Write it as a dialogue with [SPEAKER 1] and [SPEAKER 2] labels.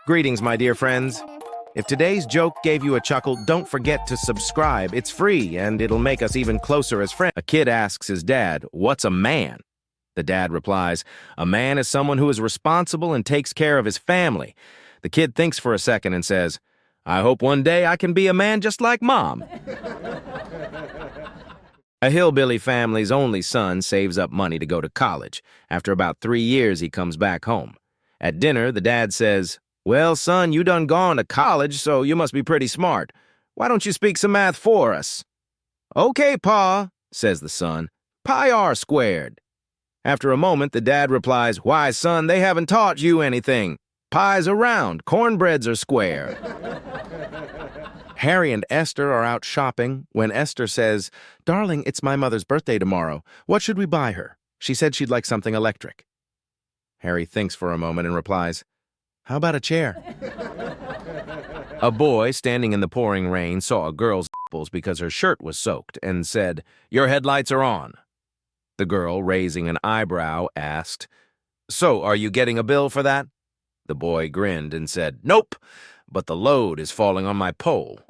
[SPEAKER 1] Greetings, my dear friends. If today's joke gave you a chuckle, don't forget to subscribe. It's free, and it'll make us even closer as friends. A kid asks his dad, "What's a man?" The dad replies, "A man is someone who is responsible and takes care of his family." The kid thinks for a second and says, "I hope one day I can be a man just like Mom." A hillbilly family's only son saves up money to go to college. After about 3 years, he comes back home. At dinner, the dad says, "Well, son, you done gone to college, so you must be pretty smart. Why don't you speak some math for us?" "Okay, Pa," says the son. "Pi r squared." After a moment, the dad replies, "Why, son, they haven't taught you anything. Pies are round, cornbreads are square." Harry and Esther are out shopping when Esther says, "Darling, it's my mother's birthday tomorrow. What should we buy her? She said she'd like something electric." Harry thinks for a moment and replies, "How about a chair?" A boy standing in the pouring rain saw a girl's nipples because her shirt was soaked and said, "Your headlights are on." The girl, raising an eyebrow, asked, "So, are you getting a bill for that?" The boy grinned and said, "Nope, but the load is falling on my pole."